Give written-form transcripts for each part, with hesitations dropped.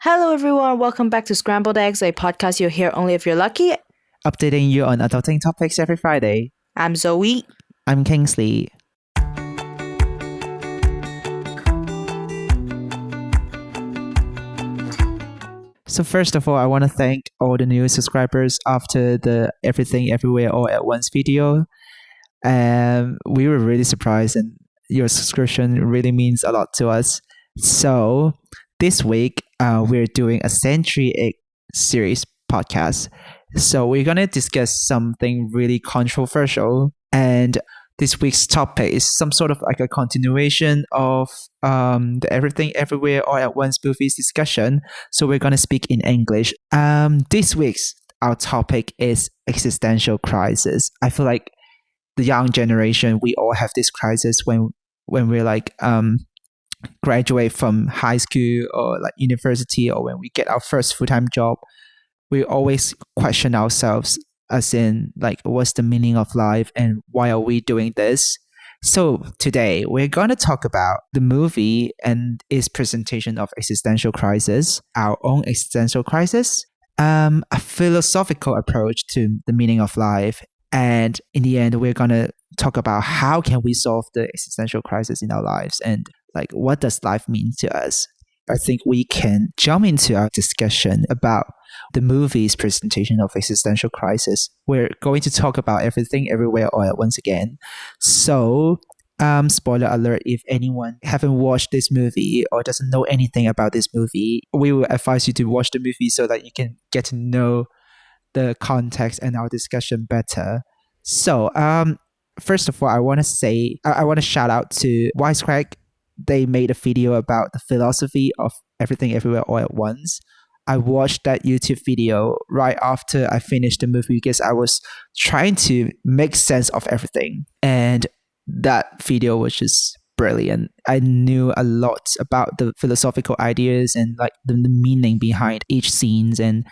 Hello everyone, welcome back to Scrambled Eggs, a podcast you'll hear only if you're lucky. Updating you on adulting topics every Friday. I'm Zoe. I'm Kingsley. So first of all, I want to thank all the new subscribers after the Everything Everywhere All at Once video. We were really surprised, and your subscription really means a lot to us. So this week, we're doing a Century Egg series podcast. So we're going to discuss something really controversial. And this week's topic is some sort of like a continuation of the Everything Everywhere All at Once movies discussion. So we're going to speak in English. This week's our topic is existential crisis. I feel like the young generation, we all have this crisis when we're like graduate from high school or like university, or when we get our first full-time job. We always question ourselves, as in like, what's the meaning of life and why are we doing this? So today we're going to talk about the movie and its presentation of existential crisis, our own existential crisis, a philosophical approach to the meaning of life. And in the end, we're going to talk about how can we solve the existential crisis in our lives, and like, what does life mean to us? I think we can jump into our discussion about the movie's presentation of existential crisis. We're going to talk about Everything Everywhere All at Once again. So, spoiler alert, if anyone haven't watched this movie or doesn't know anything about this movie, we will advise you to watch the movie so that you can get to know the context and our discussion better. So, first of all, I want to shout out to Wisecrack. They made a video about the philosophy of Everything Everywhere All at Once. I watched that YouTube video right after I finished the movie because I was trying to make sense of everything. And that video was just brilliant. I knew a lot about the philosophical ideas and like the meaning behind each scenes. And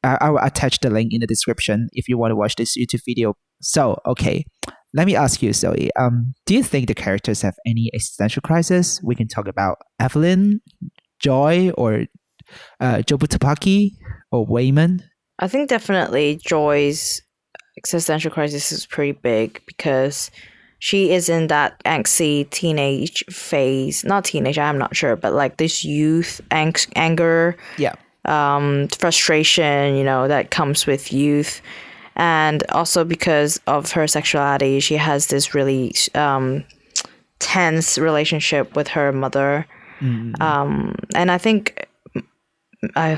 I will attach the link in the description if you want to watch this YouTube video. So, okay. Let me ask you, Zoe, do you think the characters have any existential crisis? We can talk about Evelyn, Joy, or Jobutapaki, or Wayman. I think definitely Joy's existential crisis is pretty big because she is in that angsty teenage phase. Not teenage, I'm not sure, but like this youth anger, frustration, that comes with youth. And also because of her sexuality, she has this really tense relationship with her mother. And I think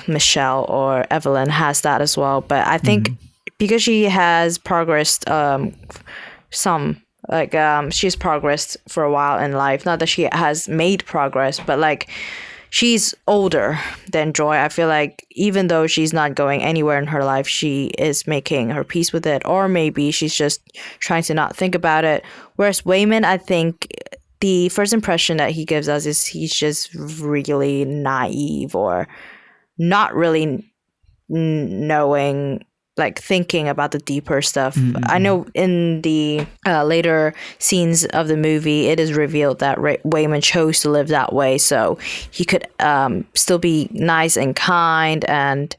Michelle or Evelyn has that as well. But I think because she has progressed she's progressed for a while in life. Not that she has made progress, but like she's older than Joy. I feel like even though she's not going anywhere in her life, she is making her peace with it. Or maybe she's just trying to not think about it. Whereas Wayman, I think the first impression that he gives us is he's just really naive or not really knowing, like thinking about the deeper stuff. I know in the later scenes of the movie, it is revealed that Wayman chose to live that way so he could still be nice and kind and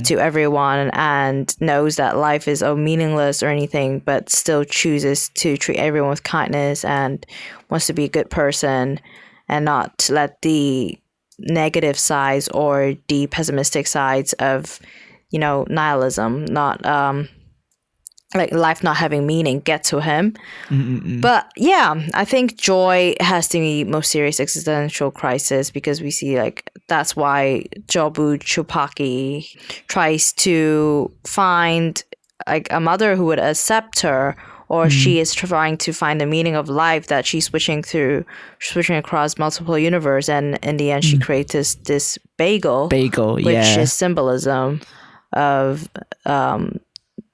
to everyone, and knows that life is meaningless or anything, but still chooses to treat everyone with kindness and wants to be a good person and not let the negative sides or the pessimistic sides of nihilism, not like life not having meaning, get to him. But yeah, I think Joy has the most serious existential crisis because we see like that's why Jobutapaki tries to find like a mother who would accept her, or she is trying to find the meaning of life that she's switching across multiple universe, and in the end she creates this bagel, which is symbolism of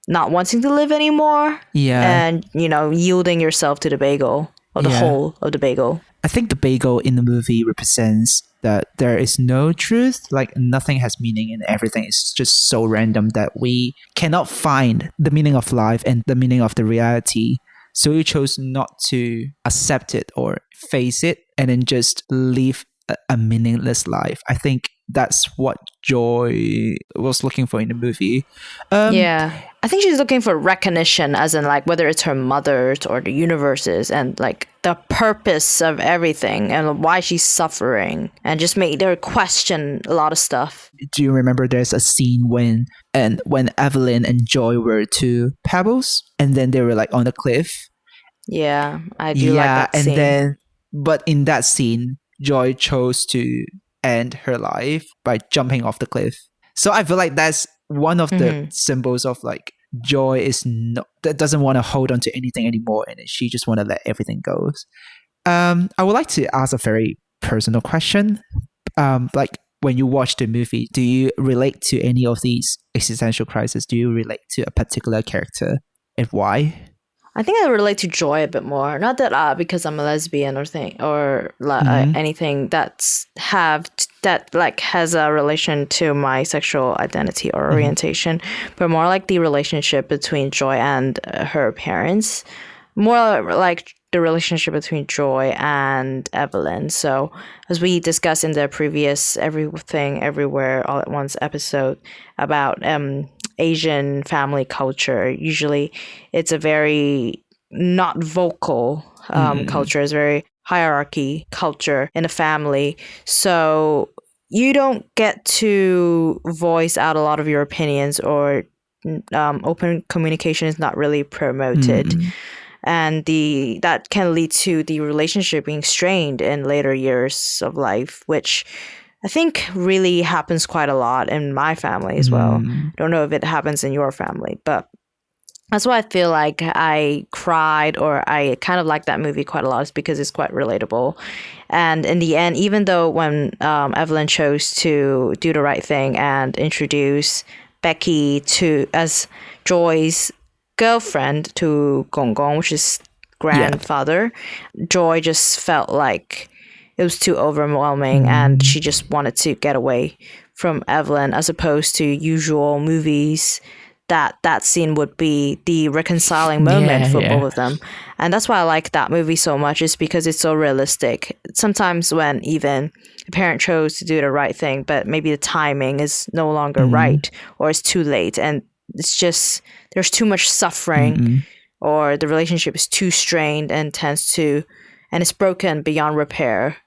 not wanting to live anymore, and yielding yourself to the bagel, or the whole of the bagel. I think the bagel in the movie represents that there is no truth, like nothing has meaning and everything is just so random that we cannot find the meaning of life and the meaning of the reality. So we chose not to accept it or face it and then just live a meaningless life. I think that's what Joy was looking for in the movie. Yeah. I think she's looking for recognition, as in like whether it's her mother's or the universe's, and like the purpose of everything and why she's suffering, and just made her question a lot of stuff. Do you remember there's a scene when Evelyn and Joy were two pebbles and then they were like on a cliff? Yeah, I do like that scene. And then, but in that scene, Joy chose to end her life by jumping off the cliff. So I feel like that's one of the symbols of like Joy that doesn't want to hold on to anything anymore, and she just want to let everything go. I would like to ask a very personal question. Like when you watch the movie, do you relate to any of these existential crises? Do you relate to a particular character, and why? I think I relate to Joy a bit more. Not that because I'm a lesbian or anything that has a relation to my sexual identity or orientation, but more like the relationship between Joy and her parents. More like the relationship between Joy and Evelyn. So as we discussed in the previous Everything Everywhere All at Once episode about Asian family culture, usually it's a very not vocal culture. It's very hierarchy culture in a family. So you don't get to voice out a lot of your opinions, or open communication is not really promoted. And that can lead to the relationship being strained in later years of life, which I think really happens quite a lot in my family as well. Don't know if it happens in your family, but that's why I feel like I cried, or I kind of like that movie quite a lot, is because it's quite relatable. And in the end, even though when Evelyn chose to do the right thing and introduce Becky as Joy's girlfriend to Gong Gong, which is grandfather, Joy just felt like it was too overwhelming, and she just wanted to get away from Evelyn, as opposed to usual movies that scene would be the reconciling moment for both of them. And that's why I like that movie so much, is because it's so realistic. Sometimes when even a parent chose to do the right thing, but maybe the timing is no longer right, or it's too late, and it's just there's too much suffering, or the relationship is too strained and and it's broken beyond repair,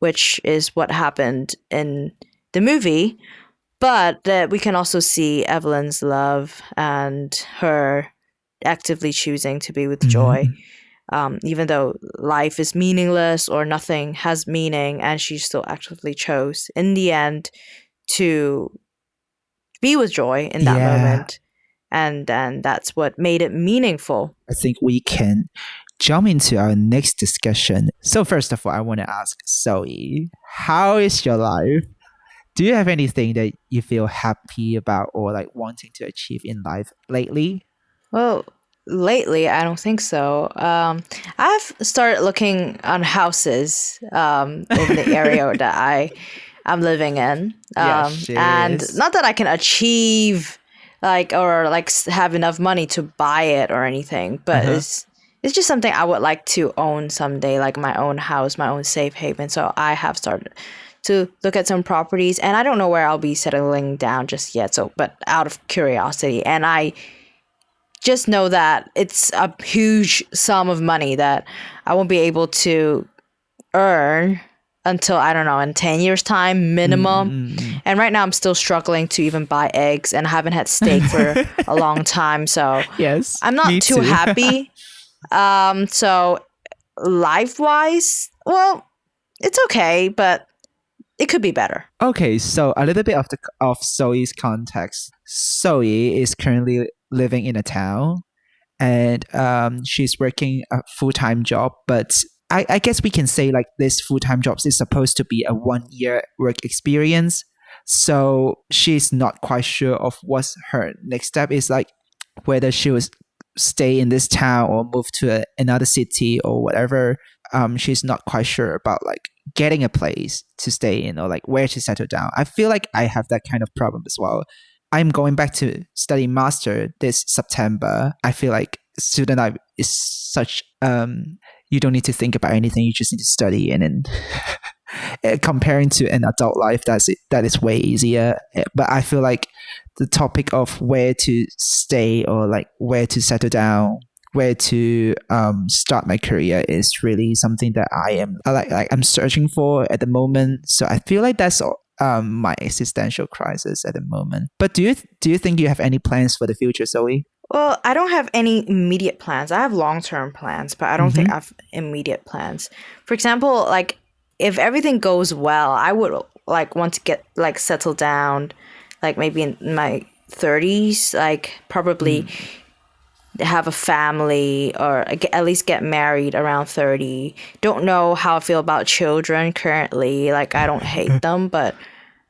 which is what happened in the movie. But we can also see Evelyn's love and her actively choosing to be with Joy, even though life is meaningless or nothing has meaning, and she still actively chose in the end to be with Joy in that moment. And then that's what made it meaningful. I think we can jump into our next discussion. So first of all, I want to ask Zoe, how is your life? Do you have anything that you feel happy about or like wanting to achieve in life lately? Well, lately, I don't think so. I've started looking on houses in the area that I'm living in. And not that I can achieve or have enough money to buy it or anything, but it's just something I would like to own someday, like my own house, my own safe haven. So I have started to look at some properties, and I don't know where I'll be settling down just yet. So, but out of curiosity, and I just know that it's a huge sum of money that I won't be able to earn until, I don't know, in 10 years time minimum. And right now I'm still struggling to even buy eggs, and I haven't had steak for a long time. So yes, I'm not too happy. So life-wise, well, it's okay, but it could be better. Okay, so a little bit of Zoe's context. Zoe is currently living in a town, and she's working a full-time job, but I guess we can say like this full-time job is supposed to be a 1-year work experience. So she's not quite sure of what's her next step is, like whether she will stay in this town or move to another city or whatever. She's not quite sure about like getting a place to stay in or like where to settle down. I feel like I have that kind of problem as well. I'm going back to study master this September. I feel like student life is such you don't need to think about anything, you just need to study, and then comparing to an adult life, that is way easier. But I feel like the topic of where to stay or like where to settle down, where to start my career is really something that I'm searching for at the moment. So I feel like that's my existential crisis at the moment. But do you think you have any plans for the future, Zoe? Well, I don't have any immediate plans. I have long-term plans, but I don't think I have immediate plans. For example, like if everything goes well, I would like want to get like settled down, like maybe in my 30s, like probably have a family or at least get married around 30. Don't know how I feel about children currently. Like I don't hate them, but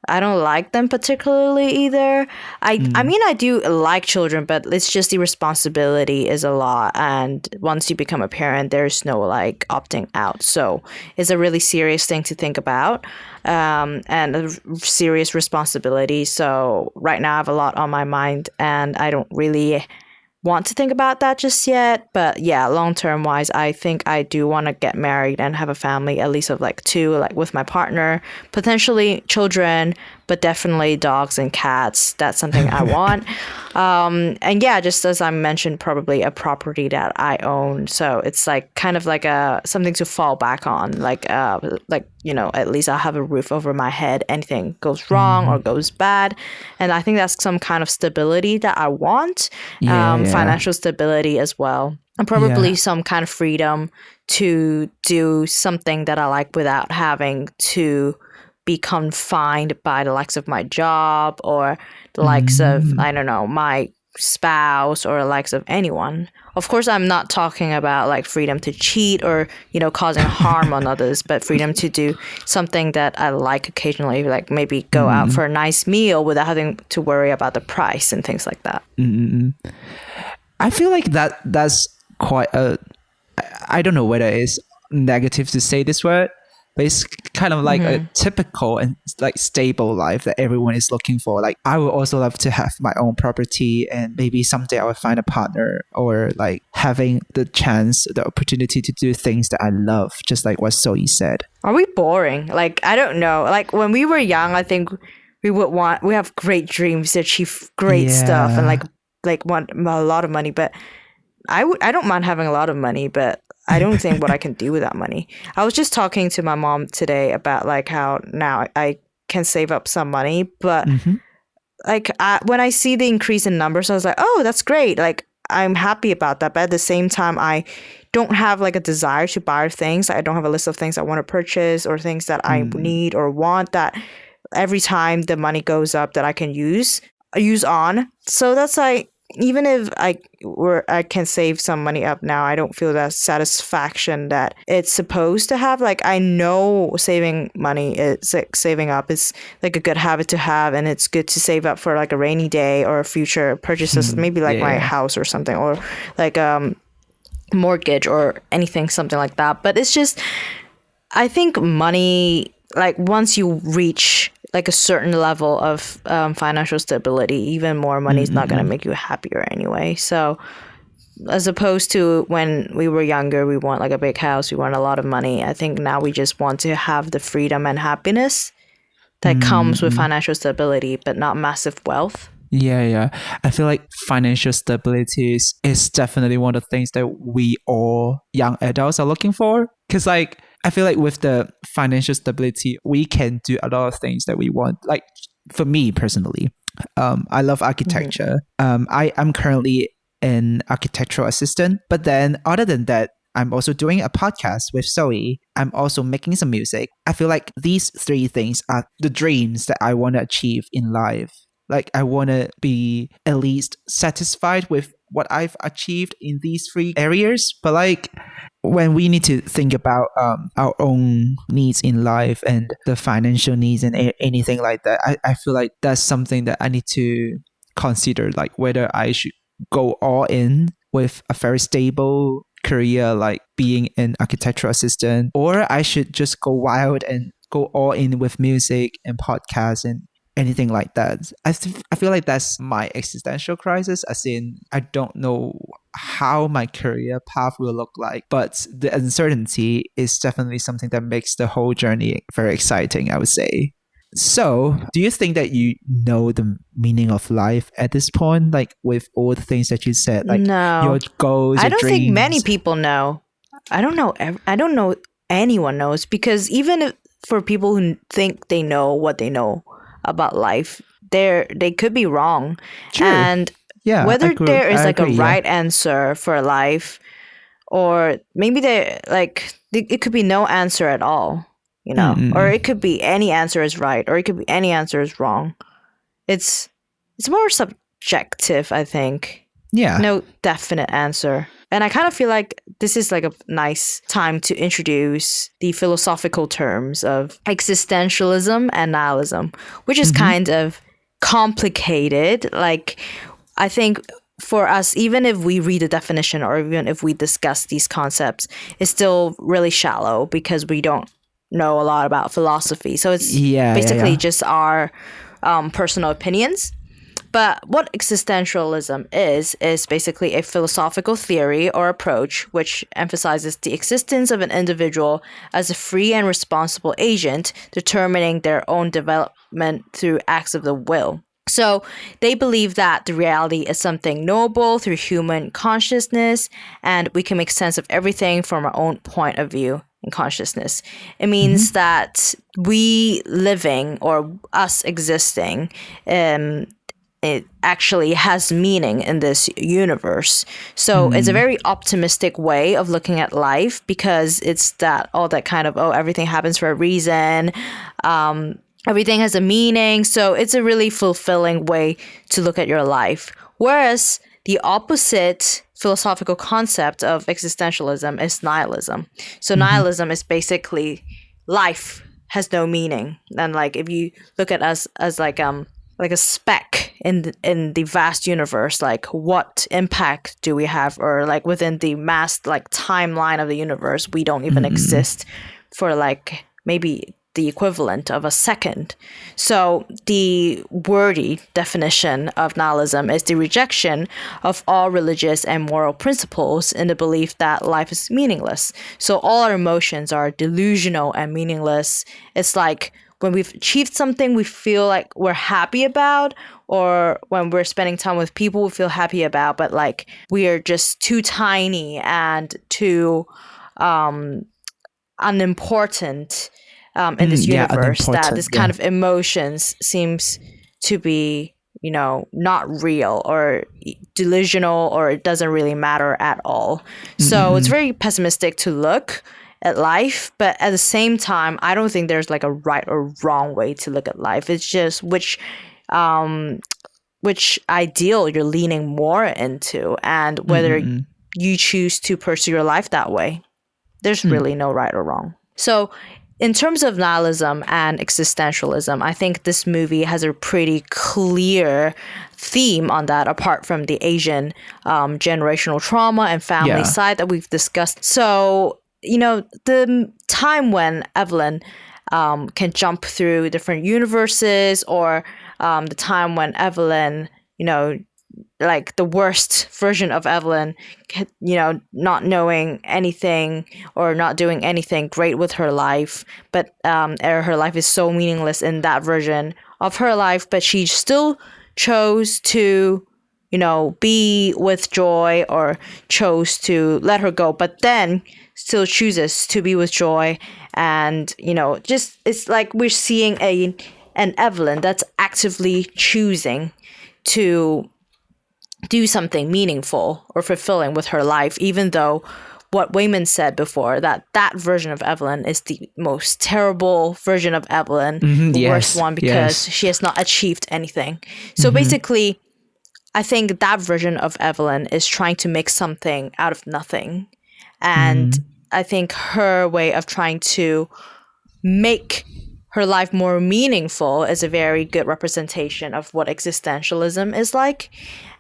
I don't like them particularly either. I mean, I do like children, but it's just the responsibility is a lot. And once you become a parent, there's no like opting out. So it's a really serious thing to think about and a serious responsibility. So right now I have a lot on my mind and I don't really want to think about that just yet. But yeah, long-term wise, I think I do want to get married and have a family, at least of like 2, like with my partner, potentially children, but definitely dogs and cats. That's something I want. And yeah, just as I mentioned, probably a property that I own. So it's like kind of like something to fall back on. Like, you know, at least I'll have a roof over my head. Anything goes wrong or goes bad. And I think that's some kind of stability that I want. Financial stability as well. And probably some kind of freedom to do something that I like without having to be confined by the likes of my job or the likes of, I don't know, my spouse or the likes of anyone. Of course, I'm not talking about like freedom to cheat or, you know, causing harm on others, but freedom to do something that I like occasionally, like maybe go out for a nice meal without having to worry about the price and things like that. I feel like that's quite I don't know whether it's negative to say this word, but it's kind of like a typical and like stable life that everyone is looking for. Like I would also love to have my own property and maybe someday I will find a partner or like having the chance, the opportunity to do things that I love, just like what Zoe said. Are we boring? Like, I don't know. Like when we were young, I think we have great dreams to achieve great stuff and like want a lot of money. But I don't mind having a lot of money, but I don't think what I can do with that money. I was just talking to my mom today about like how now I can save up some money, but like when I see the increase in numbers, I was like, oh, that's great. Like I'm happy about that. But at the same time, I don't have like a desire to buy things. I don't have a list of things I want to purchase or things that I need or want that every time the money goes up that I can use on. So that's like, even if I can save some money up now, I don't feel that satisfaction that it's supposed to have. Like I know saving money is like saving up is like a good habit to have, and it's good to save up for like a rainy day or future purchases, maybe like my house or something, or like mortgage or anything, something like that. But it's just, I think money, like once you reach like a certain level of financial stability, even more money is not going to make you happier anyway. So as opposed to when we were younger, we want like a big house, we want a lot of money. I think now we just want to have the freedom and happiness that comes with financial stability, but not massive wealth. Yeah. I feel like financial stability is definitely one of the things that we all young adults are looking for. Because like, I feel like with the financial stability, we can do a lot of things that we want. Like for me personally, I love architecture. I'm currently an architectural assistant. But then other than that, I'm also doing a podcast with Zoe. I'm also making some music. I feel like these 3 things are the dreams that I want to achieve in life. Like I want to be at least satisfied with what I've achieved in these 3 areas. But like when we need to think about our own needs in life and the financial needs and anything like that, I feel like that's something that I need to consider, like whether I should go all in with a very stable career like being an architectural assistant, or I should just go wild and go all in with music and podcasts and anything like that. I feel like that's my existential crisis, as in I don't know how my career path will look like, but the uncertainty is definitely something that makes the whole journey very exciting, I would say. So, do you think that you know the meaning of life at this point, like with all the things that you said, like your goals, your I don't dreams? think many people know. I don't know anyone knows, because even for people who think they know what they know about life, they could be wrong. True. And whether there is like a right answer for life, or maybe it could be no answer at all, you know, or it could be any answer is right, or it could be any answer is wrong. It's more subjective, I think. Yeah. No definite answer. And I kind of feel like this is like a nice time to introduce the philosophical terms of existentialism and nihilism, which is kind of complicated. Like, I think for us, even if we read the definition or even if we discuss these concepts, it's still really shallow because we don't know a lot about philosophy. So it's basically just our personal opinions. But what existentialism is basically a philosophical theory or approach which emphasizes the existence of an individual as a free and responsible agent determining their own development through acts of the will. So they believe that the reality is something knowable through human consciousness, and we can make sense of everything from our own point of view and consciousness. It means that we living, or us existing, it actually has meaning in this universe. So it's a very optimistic way of looking at life, because it's that kind of, everything happens for a reason. Everything has a meaning. So it's a really fulfilling way to look at your life. Whereas the opposite philosophical concept of existentialism is nihilism. So nihilism is basically life has no meaning. And like, if you look at us as like a speck in the vast universe, like what impact do we have? Or like within the mass like timeline of the universe, we don't even exist for like maybe the equivalent of a second. So the wordy definition of nihilism is the rejection of all religious and moral principles in the belief that life is meaningless. So all our emotions are delusional and meaningless. It's like when we've achieved something we feel like we're happy about, or when we're spending time with people we feel happy about, but like we are just too tiny and too unimportant in this universe, that this kind of emotions seems to be, you know, not real or delusional, or it doesn't really matter at all. So it's very pessimistic to look at life, but at the same time, I don't think there's like a right or wrong way to look at life. It's just which ideal you're leaning more into, and whether you choose to pursue your life that way. There's really no right or wrong. So in terms of nihilism and existentialism, I think this movie has a pretty clear theme on that, apart from the Asian generational trauma and family side that we've discussed. So, you know, the time when Evelyn can jump through different universes, or the time when Evelyn, you know, like the worst version of Evelyn, you know, not knowing anything or not doing anything great with her life, but her life is so meaningless in that version of her life, but she still chose to, you know, be with Joy, or chose to let her go, but then still chooses to be with Joy. And, you know, just it's like we're seeing an Evelyn that's actively choosing to do something meaningful or fulfilling with her life, even though what Wayman said before, that version of Evelyn is the most terrible version of Evelyn, the worst one, because she has not achieved anything. So basically, I think that version of Evelyn is trying to make something out of nothing. And I think her way of trying to make her life more meaningful is a very good representation of what existentialism is like.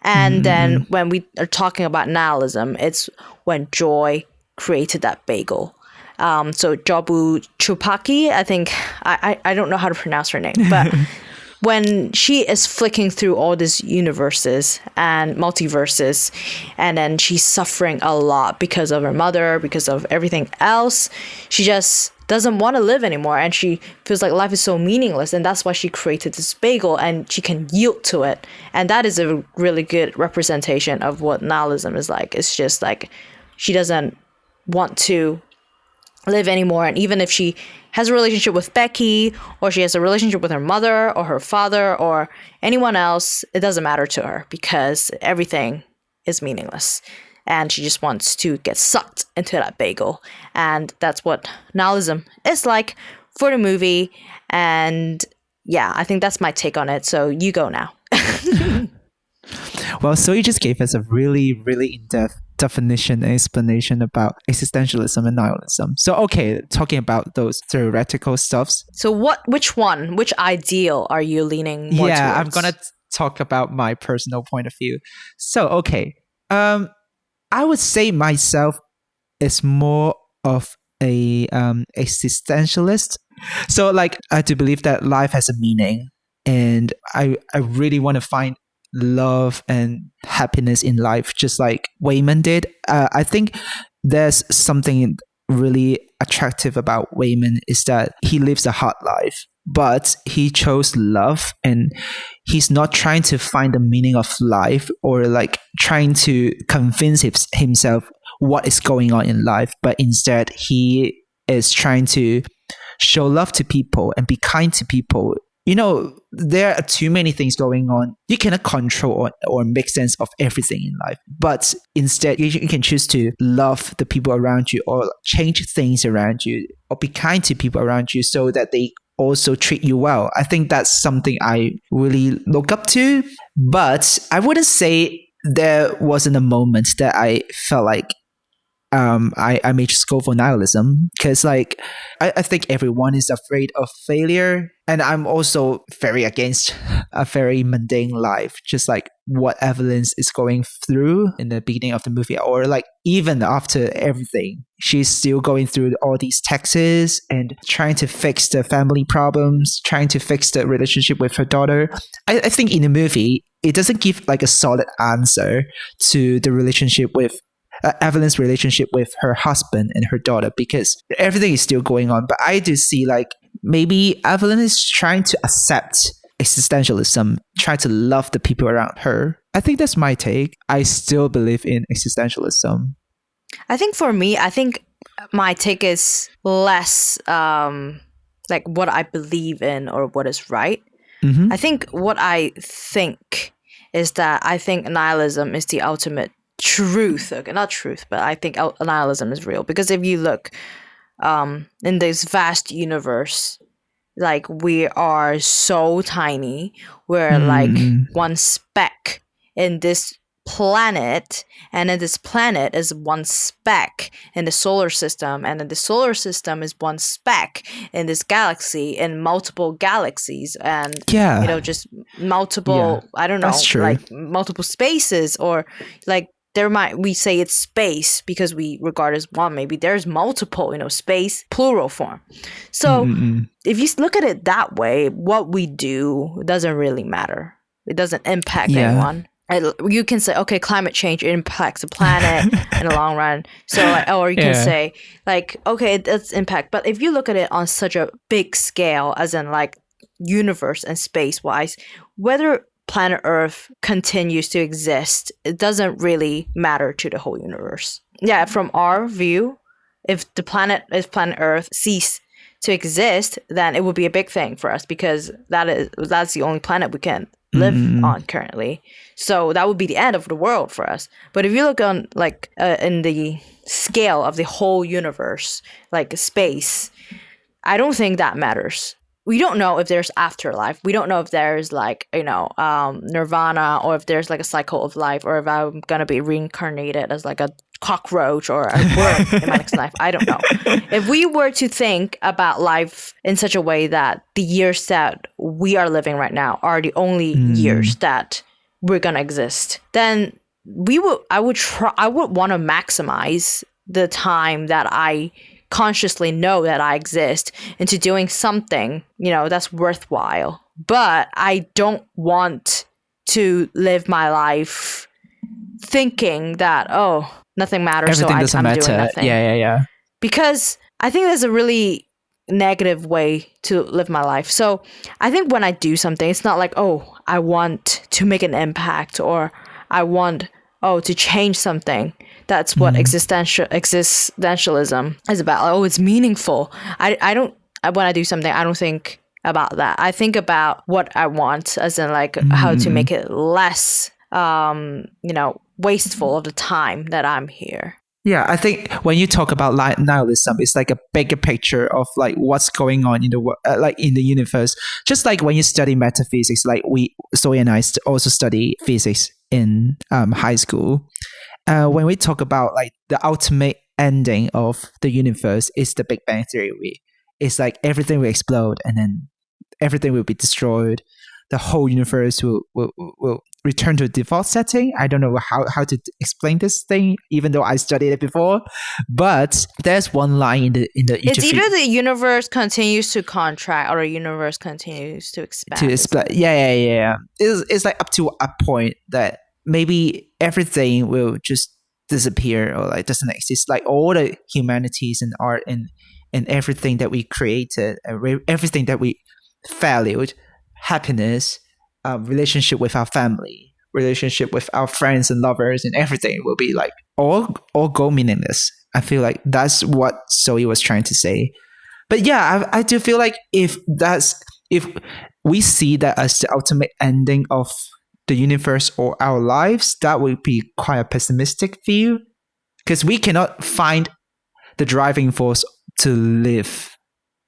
And then when we are talking about nihilism, it's when Joy created that bagel. So Jobu Chupaki, I think, I don't know how to pronounce her name, but when she is flicking through all these universes and multiverses, and then she's suffering a lot because of her mother, because of everything else, she just doesn't want to live anymore, and she feels like life is so meaningless, and that's why she created this bagel, and she can yield to it. And that is a really good representation of what nihilism is like. It's just like she doesn't want to live anymore, and even if she has a relationship with Becky, or she has a relationship with her mother or her father or anyone else, it doesn't matter to her because everything is meaningless. And she just wants to get sucked into that bagel. And that's what nihilism is like for the movie. And yeah, I think that's my take on it. So you go now. Well, so you just gave us a really, really in-depth definition and explanation about existentialism and nihilism. So, okay, talking about those theoretical stuffs. So which ideal are you leaning more towards? I'm going to talk about my personal point of view. So, okay. I would say myself is more of a existentialist. So like I do believe that life has a meaning, and I really want to find love and happiness in life, just like Wayman did. I think there's something really attractive about Wayman is that he lives a hard life, but he chose love, and he's not trying to find the meaning of life or like trying to convince himself what is going on in life, but instead he is trying to show love to people and be kind to people. You know, there are too many things going on. You cannot control or make sense of everything in life. But instead, you can choose to love the people around you or change things around you or be kind to people around you so that they also treat you well. I think that's something I really look up to. But I wouldn't say there wasn't a moment that I felt like I may just go for nihilism, because like I think everyone is afraid of failure, and I'm also very against a very mundane life, just like what Evelyn is going through in the beginning of the movie, or like even after everything, she's still going through all these taxes and trying to fix the family problems, trying to fix the relationship with her daughter. I think in the movie it doesn't give like a solid answer to the relationship with Evelyn's relationship with her husband and her daughter, because everything is still going on. But I do see like maybe Evelyn is trying to accept existentialism, try to love the people around her. I think that's my take. I still believe in existentialism. I think for me, I think my take is less like what I believe in or what is right. Mm-hmm. I think what I think is that I think nihilism is the ultimate truth. Okay, not truth, but I think nihilism is real, because if you look in this vast universe, like we are so tiny, we're like one speck in this planet, and then this planet is one speck in the solar system, and then the solar system is one speck in this galaxy, in multiple galaxies, and you know, just multiple I don't know, like multiple spaces, or like we say it's space because we regard as one. Maybe there's multiple, you know, space, plural form. So if you look at it that way, what we do doesn't really matter. It doesn't impact anyone. You can say, okay, climate change impacts the planet in the long run. So, like, or you can say, like, okay, it does impact. But if you look at it on such a big scale, as in like universe and space-wise, whether planet Earth continues to exist, it doesn't really matter to the whole universe. Yeah, from our view, if planet Earth cease to exist, then it would be a big thing for us, because that's the only planet we can live on currently. So that would be the end of the world for us. But if you look on like in the scale of the whole universe, like space, I don't think that matters. We don't know if there's afterlife. We don't know if there's like, you know, nirvana, or if there's like a cycle of life, or if I'm going to be reincarnated as like a cockroach or a worm in my next life. I don't know. If we were to think about life in such a way that the years that we are living right now are the only years that we're going to exist, then I would want to maximize the time that I consciously know that I exist into doing something, you know, that's worthwhile. but I don't want to live my life thinking that, oh, nothing matters, Everything so doesn't I'm matter. doing nothing. Yeah. Because I think there's a really negative way to live my life. So I think when I do something, it's not like, oh, I want to make an impact, or I want, to change something. That's what existentialism is about. Like, oh, it's meaningful. I don't, when I do something, I don't think about that. I think about what I want, as in like how to make it less, wasteful of the time that I'm here. Yeah, I think when you talk about nihilism, it's like a bigger picture of like what's going on in the world, like in the universe. Just like when you study metaphysics, like Zoe and I also study physics in high school. When we talk about like the ultimate ending of the universe is the Big Bang Theory. It's like everything will explode and then everything will be destroyed. The whole universe will return to a default setting. I don't know how to explain this thing, even though I studied it before. But there's one line in the It's either the universe continues to contract or the universe continues to expand. Yeah. It's like up to a point that maybe everything will just disappear or like doesn't exist. Like all the humanities and art and everything that we created, everything that we valued, happiness, relationship with our family, relationship with our friends and lovers, and everything will be like all go meaningless. I feel like that's what Zoe was trying to say. But yeah, I do feel like if we see that as the ultimate ending of the universe or our lives, that would be quite a pessimistic view, because we cannot find the driving force to live.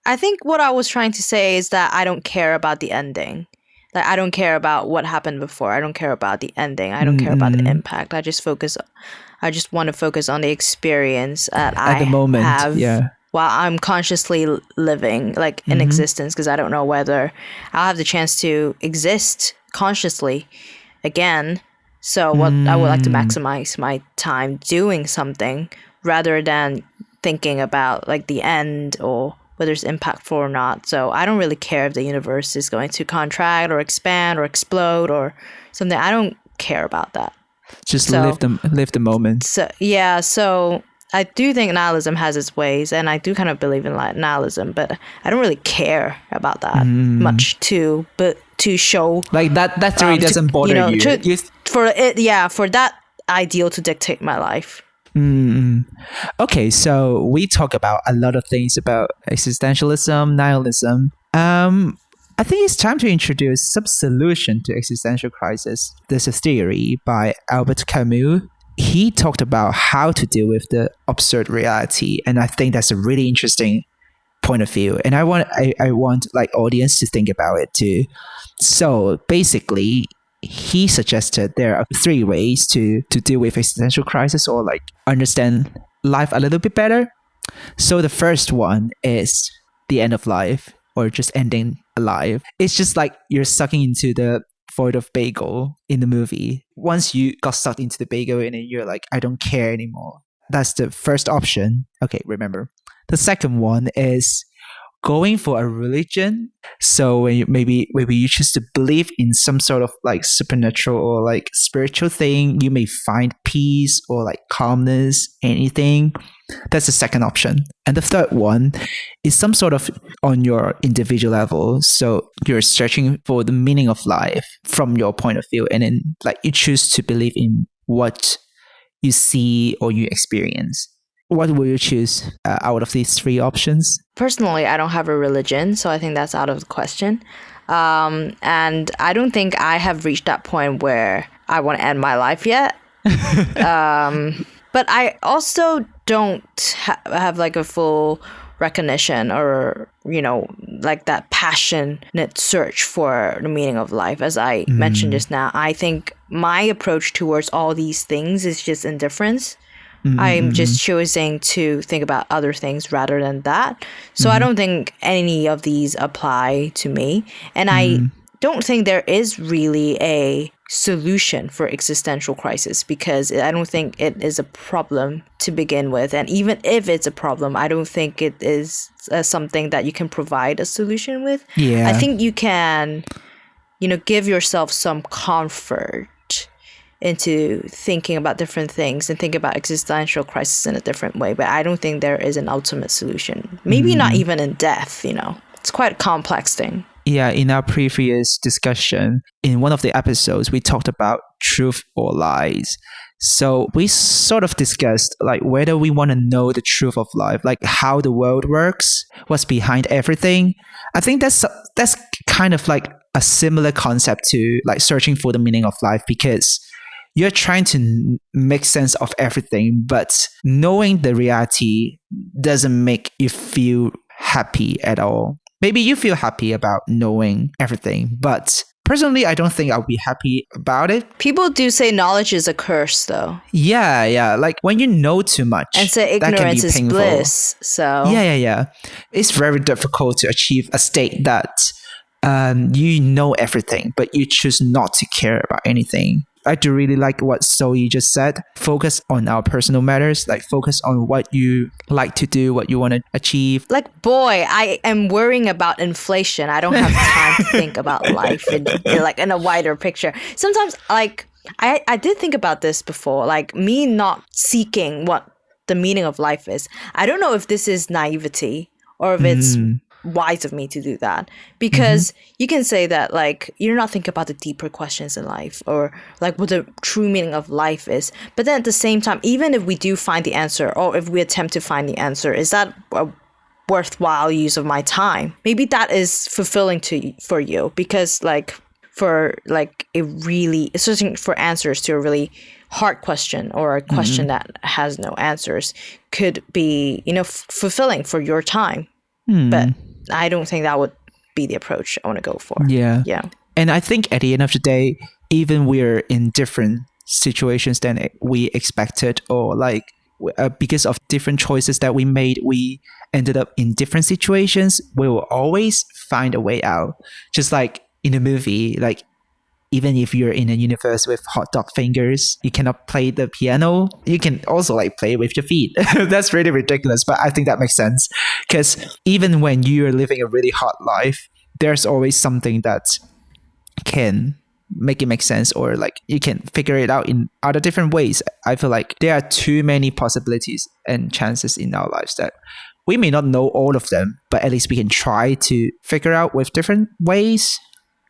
I think what I was trying to say is that I don't care about the ending. Like, I don't care about what happened before. I don't care about the ending. I don't care about the impact. I just want to focus on the experience that I have while I'm consciously living, like in existence, because I don't know whether I'll have the chance to exist consciously again. So I would like to maximize my time doing something rather than thinking about like the end or whether it's impactful or not. So I don't really care if the universe is going to contract or expand or explode or something. I don't care about that. Just live the moment. So I do think nihilism has its ways, and I do kind of believe in nihilism, but I don't really care about that much to show like that theory doesn't bother you. For that ideal to dictate my life. Okay, so we talk about a lot of things about existentialism, nihilism. I think it's time to introduce some solution to existential crisis. There's a theory by Albert Camus. He talked about how to deal with the absurd reality, and I think that's a really interesting point of view. And I want like audience to think about it too. So basically, he suggested there are 3 ways to deal with existential crisis or like understand life a little bit better. So the first one is the end of life, or just ending alive. It's just like you're sucking into the void of bagel in the movie. Once you got sucked into the bagel and then you're like, I don't care anymore. That's the first option. Okay, remember. The second one is going for a religion. So when maybe you choose to believe in some sort of like supernatural or like spiritual thing, you may find peace or like calmness, anything. That's the second option. And the third one is some sort of on your individual level. So you're searching for the meaning of life from your point of view, and then like you choose to believe in what you see or you experience. What will you choose out of these 3 options? Personally, I don't have a religion, so I think that's out of the question. And I don't think I have reached that point where I want to end my life yet. But I also don't have like a full recognition or, like that passionate search for the meaning of life. As I mentioned just now, I think my approach towards all these things is just indifference. I'm just choosing to think about other things rather than that. So I don't think any of these apply to me. And I don't think there is really a solution for existential crisis, because I don't think it is a problem to begin with. And even if it's a problem, I don't think it is something that you can provide a solution with. Yeah. I think you can, give yourself some comfort into thinking about different things and think about existential crisis in a different way. But I don't think there is an ultimate solution. Maybe not even in death, It's quite a complex thing. Yeah, in our previous discussion, in one of the episodes, we talked about truth or lies. So we sort of discussed like whether we want to know the truth of life, like how the world works, what's behind everything. I think that's kind of like a similar concept to like searching for the meaning of life, because you're trying to make sense of everything, but knowing the reality doesn't make you feel happy at all. Maybe you feel happy about knowing everything, but personally, I don't think I'll be happy about it. People do say knowledge is a curse, though. Yeah. Like when you know too much, and say ignorance is bliss. So yeah. It's very difficult to achieve a state that you know everything, but you choose not to care about anything. I do really like what Zoe just said. Focus on our personal matters, like focus on what you like to do, what you want to achieve. Like, boy, I am worrying about inflation. I don't have time to think about life in a wider picture. Sometimes, like, I did think about this before, like me not seeking what the meaning of life is. I don't know if this is naivety or if it's wise of me to do that, because you can say that like you're not thinking about the deeper questions in life or like what the true meaning of life is, but then at the same time, even if we do find the answer or if we attempt to find the answer, is that a worthwhile use of my time? Maybe that is fulfilling for you, because like for like a really searching for answers to a really hard question or a question that has no answers could be fulfilling for your time. But I don't think that would be the approach I want to go for. Yeah. And I think at the end of the day, even we're in different situations than we expected, or like because of different choices that we made, we ended up in different situations. We will always find a way out. Just like in a movie, like even if you're in a universe with hot dog fingers, you cannot play the piano. You can also like play with your feet. That's really ridiculous, but I think that makes sense. Because even when you're living a really hot life, there's always something that can make it make sense, or like you can figure it out in other different ways. I feel like there are too many possibilities and chances in our lives that we may not know all of them, but at least we can try to figure out with different ways.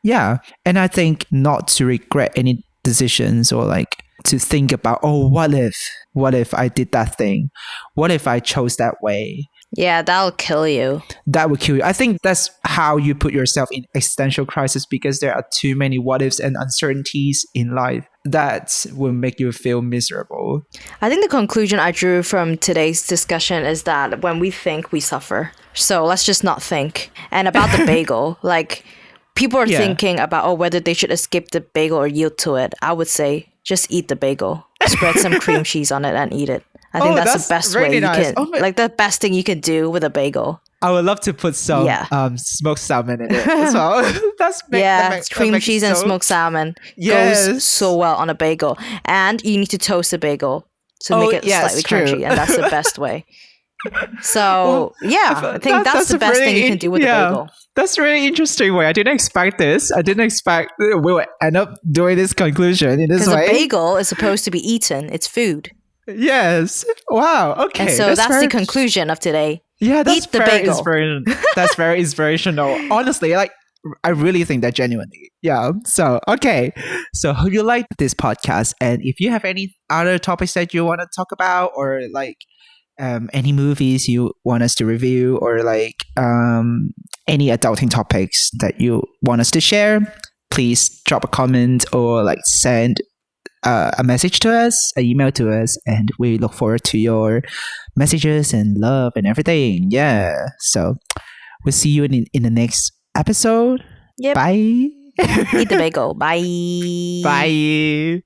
Yeah. And I think not to regret any decisions, or like to think about, oh, what if I did that thing? What if I chose that way? Yeah, that'll kill you. That would kill you. I think that's how you put yourself in existential crisis, because there are too many what ifs and uncertainties in life that will make you feel miserable. I think the conclusion I drew from today's discussion is that when we think, we suffer. So let's just not think. And about the bagel, like people are thinking about whether they should escape the bagel or yield to it. I would say just eat the bagel. Spread some cream cheese on it and eat it. I think that's the best way you can, like the best thing you can do with a bagel. I would love to put some smoked salmon in it as well. Cream cheese and smoked salmon goes so well on a bagel. And you need to toast a bagel to make it slightly crunchy, and that's the best way. So I think that's the best thing you can do with a bagel. That's a really interesting way. I didn't expect this. I didn't expect we would end up doing this conclusion in this way. Because a bagel is supposed to be eaten. It's food. Yes. Wow. Okay. And so that's the conclusion of today. Yeah, that's Eat the bagel. That's very inspirational. Honestly, like I really think that genuinely. Yeah. So, okay. So hope you like this podcast. And if you have any other topics that you want to talk about, or like any movies you want us to review, or like any adulting topics that you want us to share, please drop a comment or like send a message to us, an email to us, and we look forward to your messages and love and everything. Yeah. So we'll see you in the next episode. Yep. Bye. Eat the bagel. Bye. Bye.